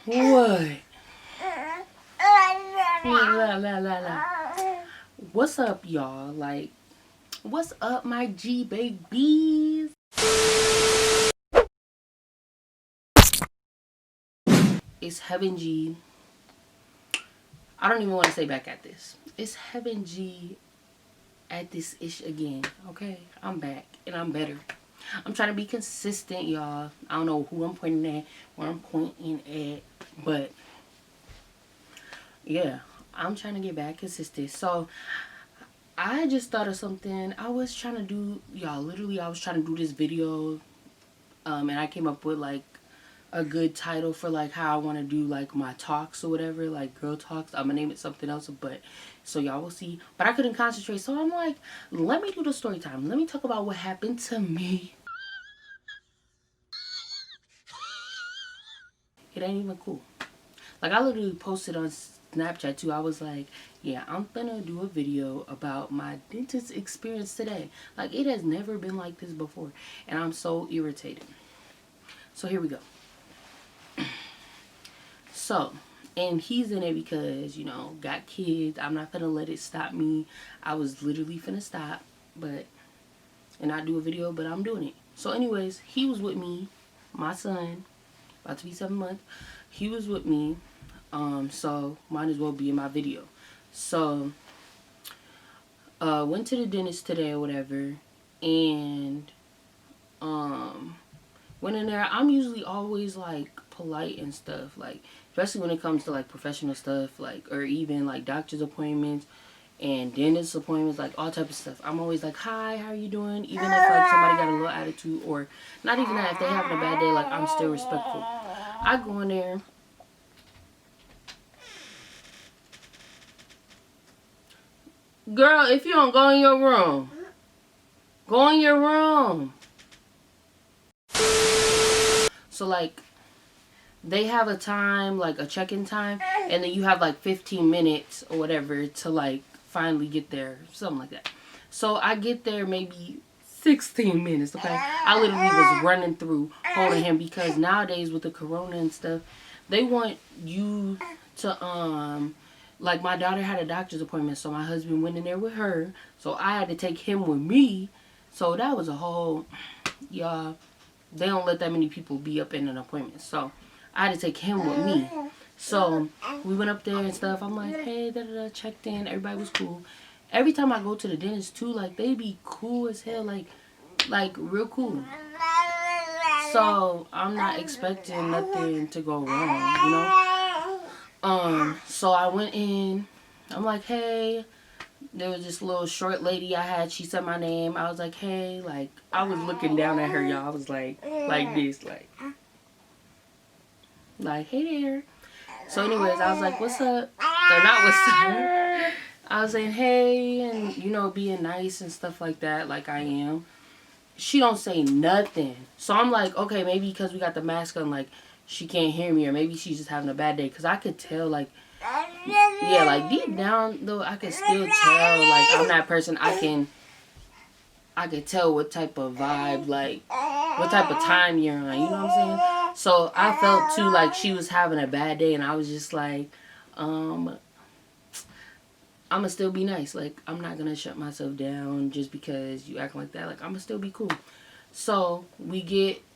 What? La, la, la, la. What's up, y'all? Like, what's up, my G babies? It's Heaven G. I don't even want to say back at this. It's Heaven G at this ish again. Okay, I'm back and I'm better. I'm trying to be consistent, y'all. I don't know who I'm pointing at, where I'm pointing at, but yeah, I'm trying to get back consistent. So I just thought of something. I was trying to do, y'all, literally I was trying to do this video, and I came up with like a good title for like how I want to do like my talks or whatever, like girl talks. I'm gonna name it something else, but so y'all will see. But I couldn't concentrate, so I'm like, let me do the story time. Let me talk about what happened to me. It ain't even cool. Like, I literally posted on Snapchat too. I was like, yeah, I'm gonna do a video about my dentist experience today. Like, it has never been like this before, and I'm so irritated. So here we go. So, and he's in it because, you know, got kids. I'm not gonna let it stop me. I was literally finna stop, but, and not do a video, but I'm doing it. So anyways, he was with me, my son, about to be 7 months. He was with me, so might as well be in my video. So, went to the dentist today or whatever, and, went in there. I'm usually always like polite and stuff, like especially when it comes to like professional stuff, like, or even like doctor's appointments and dentist appointments, like all type of stuff. I'm always like, hi, how are you doing? Even if like somebody got a little attitude, or not even that, if they having a bad day, like I'm still respectful. I go in there. Girl, if you don't go in your room, go in your room. So like, they have a time, like a check-in time, and then you have like 15 minutes or whatever to like finally get there, something like that. So I get there maybe 16 minutes, okay? I literally was running through holding him, because nowadays with the corona and stuff, they want you to, like my daughter had a doctor's appointment, so my husband went in there with her, so I had to take him with me. So that was a whole, y'all, they don't let that many people be up in an appointment, so I had to take him with me. So we went up there and stuff. I'm like, hey, da da da, checked in. Everybody was cool. Every time I go to the dentist too, like they be cool as hell, like real cool. So I'm not expecting nothing to go wrong, you know. So I went in. I'm like, hey. There was this little short lady I had. She said my name. I was like, hey, like I was looking down at her, y'all. I was like this, like, hey there. So anyways, I was like, what's up? Or not what's up. I was saying, hey, and, you know, being nice and stuff like that, like I am. She don't say nothing. So I'm like, okay, maybe because we got the mask on, like, she can't hear me, or maybe she's just having a bad day. Because I could tell, like, yeah, like, deep down, though, I could still tell, like, I'm that person. I could tell what type of vibe, like, what type of time you're on, you know what I'm saying? So I felt too like she was having a bad day, and I was just like, I'ma still be nice. Like, I'm not gonna shut myself down just because you acting like that. Like, I'ma still be cool. So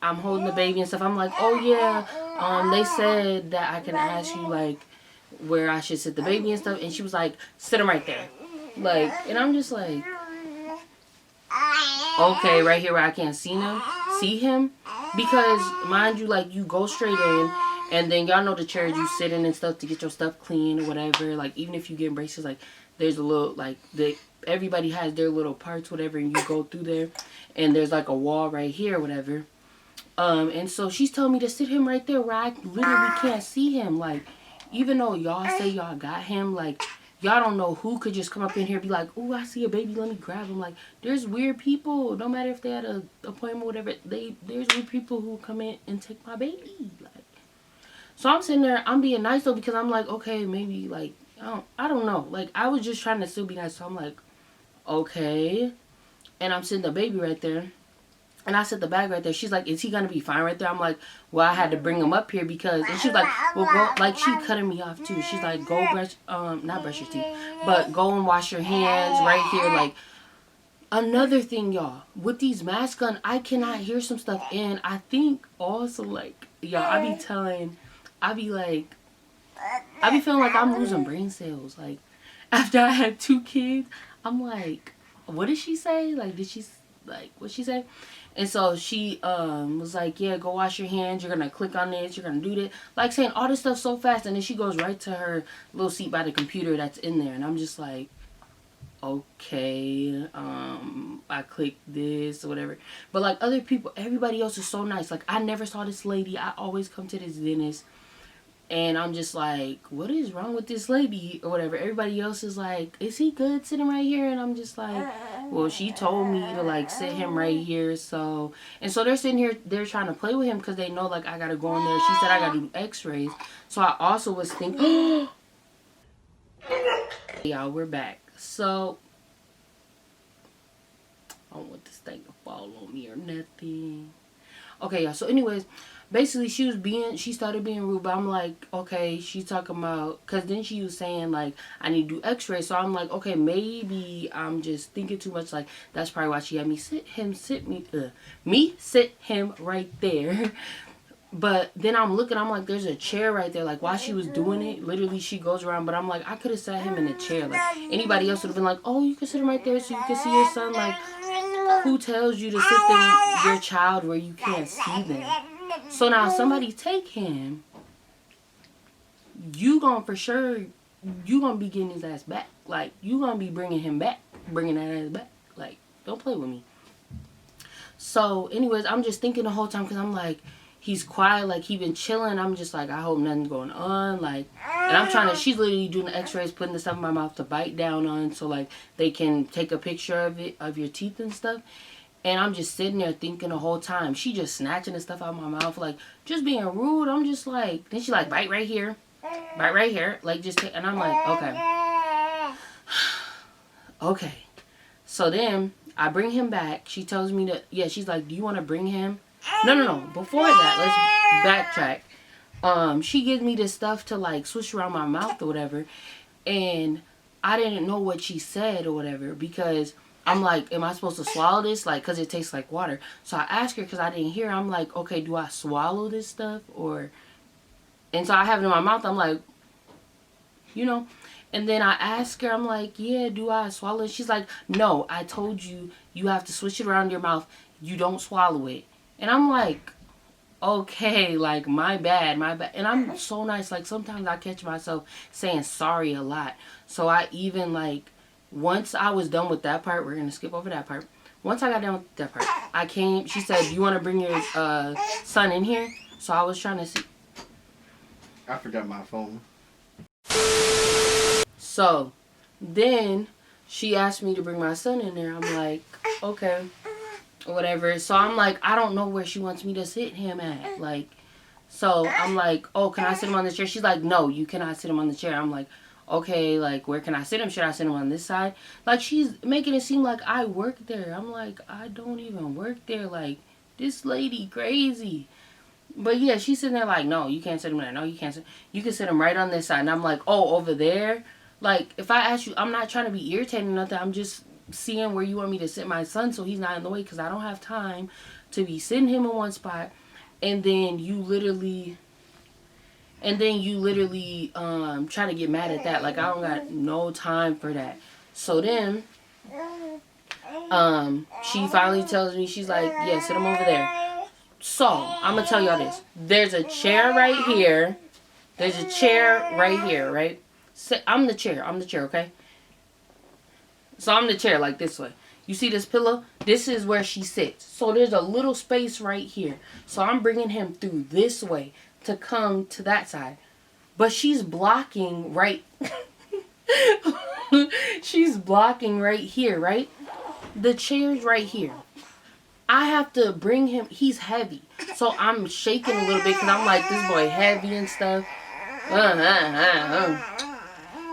I'm holding the baby and stuff. I'm like, oh yeah, they said that I can ask you like where I should sit the baby and stuff, and she was like, sit him right there. Like, and I'm just like, okay, right here where I can't see him, because mind you, like, you go straight in, and then y'all know the chairs you sit in and stuff to get your stuff clean or whatever. Like, even if you get braces, like, there's a little, like, everybody has their little parts, whatever, and you go through there, and there's like a wall right here or whatever. And so she's telling me to sit him right there where I literally can't see him. Like, even though y'all say y'all got him, like, y'all don't know who could just come up in here and be like, oh, I see a baby, let me grab him. Like, there's weird people, no matter if they had an appointment or whatever, there's weird people who come in and take my baby. Like, so I'm sitting there, I'm being nice though, because I'm like, okay, maybe, like, I don't know. Like, I was just trying to still be nice, so I'm like, okay. And I'm sitting the baby right there. And I set the bag right there. She's like, is he gonna be fine right there? I'm like, well, I had to bring him up here because, and she's like, well, go, like, she cutting me off too. She's like, go brush, not brush your teeth, but go and wash your hands right here. Like, another thing, y'all, with these masks on, I cannot hear some stuff. And I think also, like, y'all, I be feeling like I'm losing brain cells. Like, after I had 2 kids, I'm like, what did she say? Like, what'd she say? And so she was like, yeah, go wash your hands. You're going to click on this. You're going to do this. Like, saying all this stuff so fast. And then she goes right to her little seat by the computer that's in there. And I'm just like, okay, I clicked this or whatever. But, like, other people, everybody else is so nice. Like, I never saw this lady. I always come to this dentist. And I'm just like, what is wrong with this lady or whatever. Everybody else is like, is he good sitting right here? And I'm just like, well, she told me to, like, sit him right here. So, and so they're sitting here, they're trying to play with him because they know, like, I got to go in there. She said I got to do x-rays. So I also was thinking, y'all, we're back. So, I don't want this thing to fall on me or nothing. Okay, y'all. So anyways, basically she started being rude, but I'm like, okay, she's talking about, because then she was saying, like, I need to do x-rays. So I'm like, okay, maybe I'm just thinking too much. Like, that's probably why she had me sit him right there. But then I'm looking, I'm like, there's a chair right there. Like, while she was doing it, literally she goes around, but I'm like, I could have sat him in a chair. Like, anybody else would have been like, oh, you can sit him right there so you can see your son. Like, who tells you to sit your child where you can't see them? So now somebody take him, you gonna for sure, you gonna be getting his ass back. Like, you gonna be bringing that ass back. Like, don't play with me. So anyways, I'm just thinking the whole time, because I'm like, he's quiet, like, he been chilling. I'm just like, I hope nothing's going on. Like, and I'm trying to, she's literally doing the x-rays, putting the stuff in my mouth to bite down on, so, like, they can take a picture of it, of your teeth and stuff. And I'm just sitting there thinking the whole time. She just snatching the stuff out of my mouth, like, just being rude. I'm just like, then she like, bite right here. Bite right here. Like, just take, and I'm like, okay. Okay. So then, I bring him back. She tells me to, yeah, she's like, do you want to bring him? No. Before that, let's backtrack. She gives me this stuff to, like, swish around my mouth or whatever. And I didn't know what she said or whatever, because I'm like, am I supposed to swallow this? Like, because it tastes like water. So I asked her, because I didn't hear. I'm like, okay, do I swallow this stuff? Or, and so I have it in my mouth. I'm like, you know. And then I asked her, I'm like, yeah, do I swallow it? She's like, no, I told you, you have to swish it around your mouth. You don't swallow it. And I'm like, okay, like, my bad. And I'm so nice. Like, sometimes I catch myself saying sorry a lot. So I even, like, once I was done with that part, we're going to skip over that part. Once I got done with that part, I came, she said, you want to bring your son in here? So I was trying to see. I forgot my phone. So then she asked me to bring my son in there. I'm like, okay, whatever. So I'm like, I don't know where she wants me to sit him at. Like, so I'm like, oh, can I sit him on the chair? She's like, no, you cannot sit him on the chair. I'm like, okay, like, where can I sit him? Should I sit him on this side? Like, she's making it seem like I work there. I'm like, I don't even work there. Like, this lady crazy. But yeah, she's sitting there like, no, you can't sit him there. No, you can't sit. You can sit him right on this side. And I'm like, oh, over there? Like, if I ask you, I'm not trying to be irritating or nothing. I'm just seeing where you want me to sit my son so he's not in the way, because I don't have time to be sitting him in one spot. And then you literally try to get mad at that. Like, I don't got no time for that. So then she finally tells me, she's like, yeah, sit him over there. So I'm gonna tell y'all this. There's a chair right here. There's a chair right here, right? I'm the chair, okay? So I'm the chair, like, this way. You see this pillow? This is where she sits. So there's a little space right here. So I'm bringing him through this way to come to that side. But she's blocking right... she's blocking right here, right? The chair's right here. I have to bring him... He's heavy. So I'm shaking a little bit because I'm like, this boy heavy and stuff.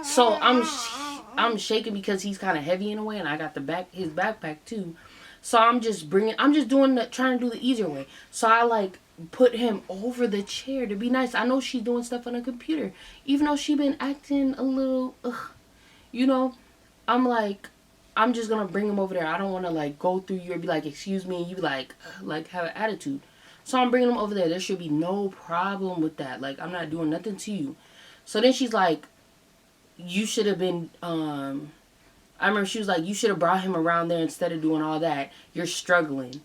So I'm shaking because he's kind of heavy in a way, and I got his backpack too. So I'm just trying to do the easier way. So I like put him over the chair to be nice. I know she's doing stuff on a computer, even though she been acting a little, you know. I'm like, I'm just gonna bring him over there. I don't want to like go through you and be like, excuse me, and you be like have an attitude. So I'm bringing him over there. There should be no problem with that. Like, I'm not doing nothing to you. So then she's like, you should have been, I remember she was like, you should have brought him around there instead of doing all that. You're struggling.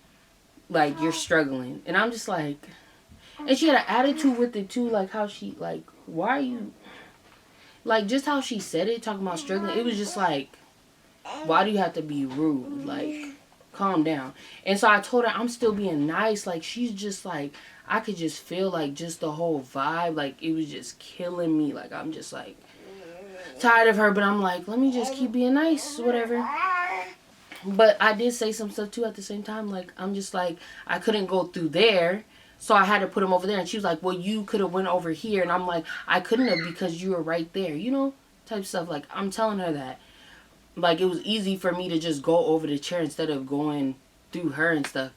Like, you're struggling. And I'm just like, and she had an attitude with it too. Like, how she, like, why are you, like, just how she said it, talking about struggling. It was just like, why do you have to be rude? Like, calm down. And so I told her I'm still being nice. Like, she's just like, I could just feel like just the whole vibe. Like, it was just killing me. Like, I'm just like tired of her. But I'm like, let me just keep being nice, whatever. But I did say some stuff too at the same time. Like, I'm just like, I couldn't go through there. So I had to put him over there. And she was like, well, you could have went over here. And I'm like, I couldn't have because you were right there. You know, type stuff. Like, I'm telling her that. Like, it was easy for me to just go over the chair instead of going through her and stuff.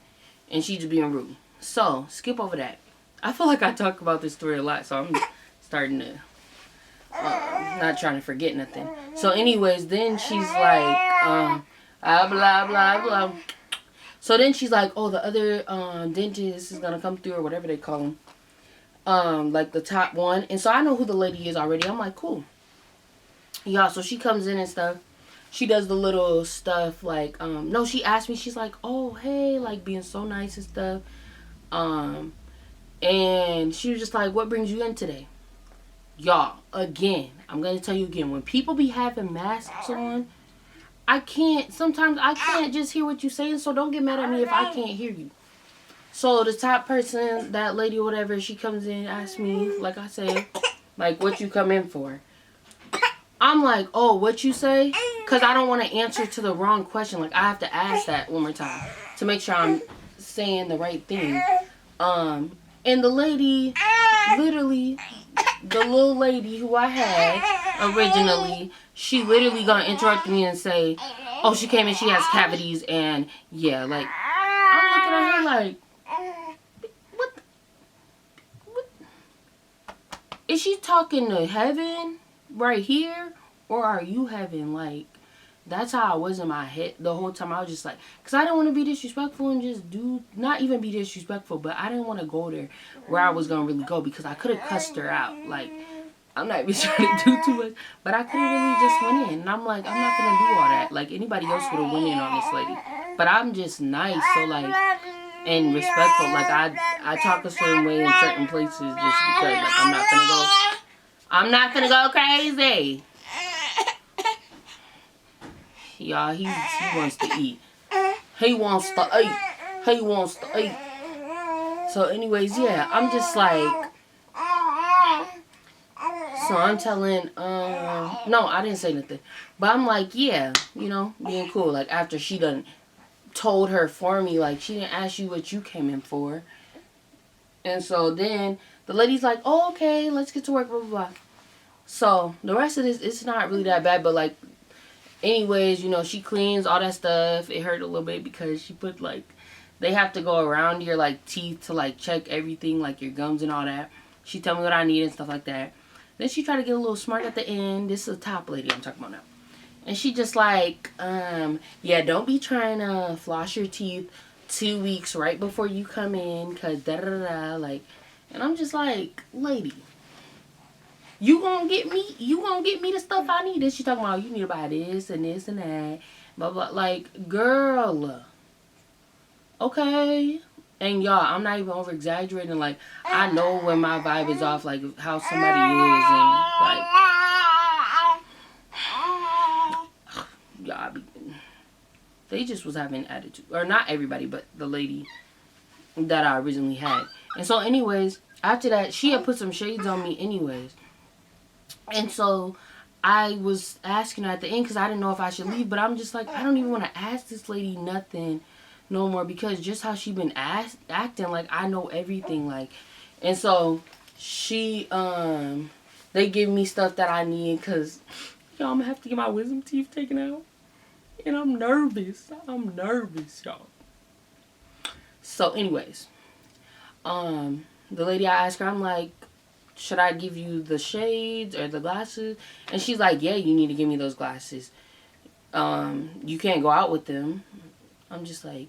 And she just being rude. So, skip over that. I feel like I talk about this story a lot. So, I'm starting to, not trying to forget nothing. So, anyways, then she's like, blah, blah, blah. So, then she's like, oh, the other dentist is going to come through or whatever they call him. Like, the top one. And so, I know who the lady is already. I'm like, cool. Yeah, so she comes in and stuff. She does the little stuff like, no, she asked me, she's like, oh, hey, like being so nice and stuff. And she was just like, what brings you in today? Y'all, again, I'm going to tell you again, when people be having masks on, sometimes I can't just hear what you're saying, so don't get mad at me if I can't hear you. So the top person, that lady or whatever, she comes in, asks me, like I said, like, what you come in for? I'm like, oh, what you say? Because I don't want to answer to the wrong question. Like, I have to ask that one more time to make sure I'm saying the right thing. And the lady, literally, the little lady who I had originally, she literally gonna interrupt me and say, oh, she came in, she has cavities, and yeah, like, I'm looking at her like, what? Is she talking to heaven right here, or are you heaven? Like, that's how I was in my head the whole time. I was just like, because I didn't want to be disrespectful and just not even be disrespectful, but I didn't want to go there where I was going to really go, because I could have cussed her out. Like, I'm not even trying to do too much, but I could have really just went in. And I'm like, I'm not going to do all that. Like, anybody else would have went in on this lady. But I'm just nice, so like, and respectful. Like, I talk a certain way in certain places just because, like, I'm not gonna go crazy. Y'all, he wants to eat. He wants to eat. So anyways, yeah, I'm just like, so I'm telling, no, I didn't say nothing. But I'm like, yeah, you know, being cool. Like, after she done told her for me, like, she didn't ask you what you came in for. And so then the lady's like, oh, okay, let's get to work, blah, blah, blah. So the rest of this, it's not really that bad, but like, anyways, you know, she cleans all that stuff. It hurt a little bit because she put like, they have to go around your like teeth to like check everything, like your gums and all that. She tell me what I need and stuff like that. Then she tried to get a little smart at the end. This is the top lady I'm talking about now. And she just like, yeah, don't be trying to floss your teeth 2 weeks right before you come in, cause da da da, like, and I'm just like, lady, you gonna get me the stuff I need. Then she talking about, you need to buy this and this and that, blah blah. Like, girl, okay. And y'all, I'm not even over exaggerating. Like, I know when my vibe is off, like how somebody is, and like, y'all, they just was having attitude, or not everybody, but the lady that I originally had. And so, anyways, after that, she had put some shades on me, anyways. And so I was asking her at the end because I didn't know if I should leave, but I'm just like, I don't even want to ask this lady nothing no more, because just how she been acting, like, I know everything, like. And so she they give me stuff that I need, because y'all, I'm gonna have to get my wisdom teeth taken out, and I'm nervous, y'all. So anyways, the lady, I asked her, I'm like, should I give you the shades or the glasses? And she's like, yeah, you need to give me those glasses. You can't go out with them. I'm just like,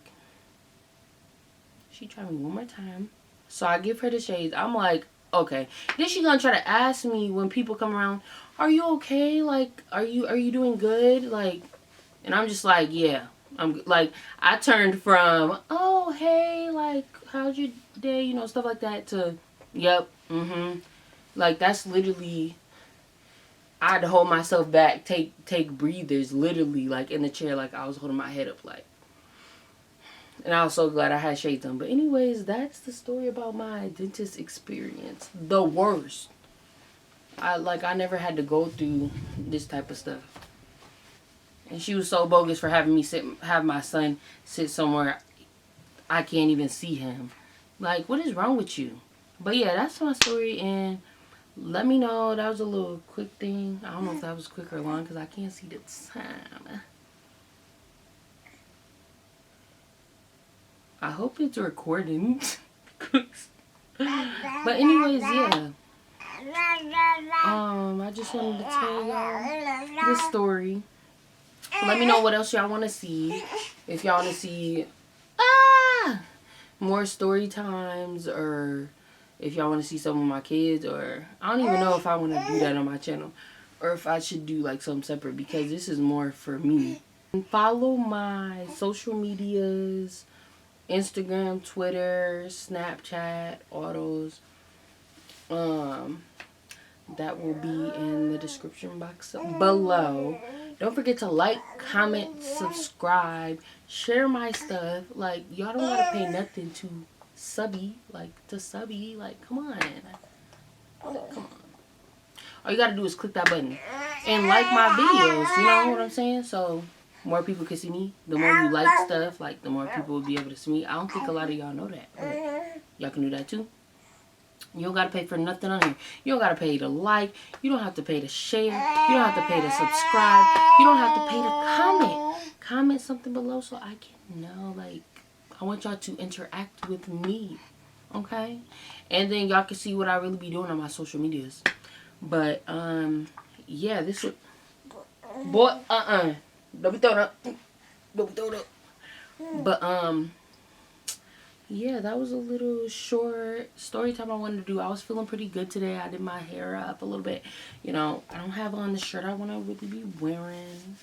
she tried me one more time. So I give her the shades. I'm like, okay. Then she gonna try to ask me when people come around, are you okay? Like, are you doing good? Like, and I'm just like, yeah. I'm like, I turned from, oh, hey, like, how's your day? You know, stuff like that to, yep, Like, that's literally, I had to hold myself back, take breathers, literally, like, in the chair, like, I was holding my head up, like. And I was so glad I had shades on. But anyways, that's the story about my dentist experience. The worst. I never had to go through this type of stuff. And she was so bogus for having me have my son sit somewhere I can't even see him. Like, what is wrong with you? But yeah, that's my story, and let me know. That was a little quick thing. I don't know if that was quick or long because I can't see the time. I hope it's recording. But anyways, yeah. I just wanted to tell y'all this story. Let me know what else y'all want to see. If y'all want to see more story times, or if y'all want to see some of my kids, or I don't even know if I want to do that on my channel, or if I should do like something separate, because this is more for me. And follow my social medias, Instagram, Twitter, Snapchat, all those. That will be in the description box below. Don't forget to like, comment, subscribe, share my stuff. Like, y'all don't gotta pay nothing to subby. Like, come on. Come on. All you gotta do is click that button and like my videos. You know what I'm saying? So more people can see me. The more you like stuff, like, the more people will be able to see me. I don't think a lot of y'all know that. But y'all can do that too. You don't got to pay for nothing on here. You don't got to pay to like. You don't have to pay to share. You don't have to pay to subscribe. You don't have to pay to comment. Comment something below so I can know. Like, I want y'all to interact with me. Okay? And then y'all can see what I really be doing on my social medias. But, yeah, this would... Boy, Don't be throwing up. Don't be throwing up. But, yeah, that was a little short story time I wanted to do. I was feeling pretty good today. I did my hair up a little bit. You know, I don't have on the shirt I want to really be wearing.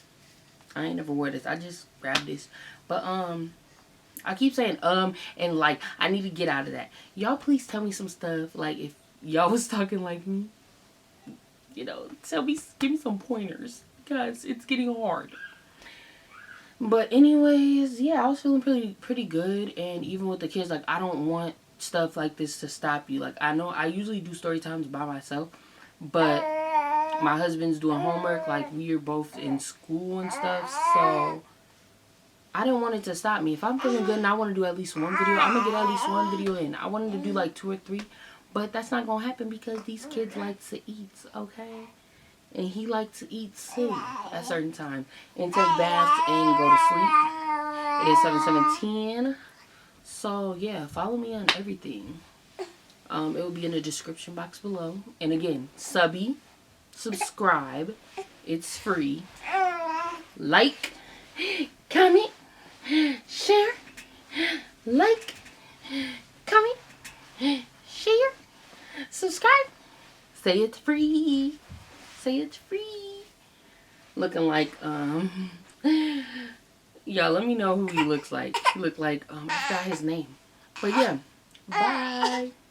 I ain't never wore this. I just grabbed this. But, I keep saying, and like, I need to get out of that. Y'all please tell me some stuff. Like, if y'all was talking like me, you know, give me some pointers. Because it's getting hard. But anyways, yeah, I was feeling pretty good. And even with the kids, like, I don't want stuff like this to stop you. Like, I know I usually do story times by myself, but my husband's doing homework. Like, we are both in school and stuff, so I didn't want it to stop me. If I'm feeling good and I want to do at least one video, I'm gonna get at least one video in. I wanted to do like 2 or 3, but that's not gonna happen because these kids like to eat, okay? And he likes to eat too at a certain time. And take baths and go to sleep. It is 7:17. So, yeah, follow me on everything. It will be in the description box below. And again, subscribe. It's free. Like, comment, share, like, comment, share, subscribe. Say it's free. Say it's free. Looking like, y'all let me know who he looks like. He looked like, I forgot his name. But yeah, bye.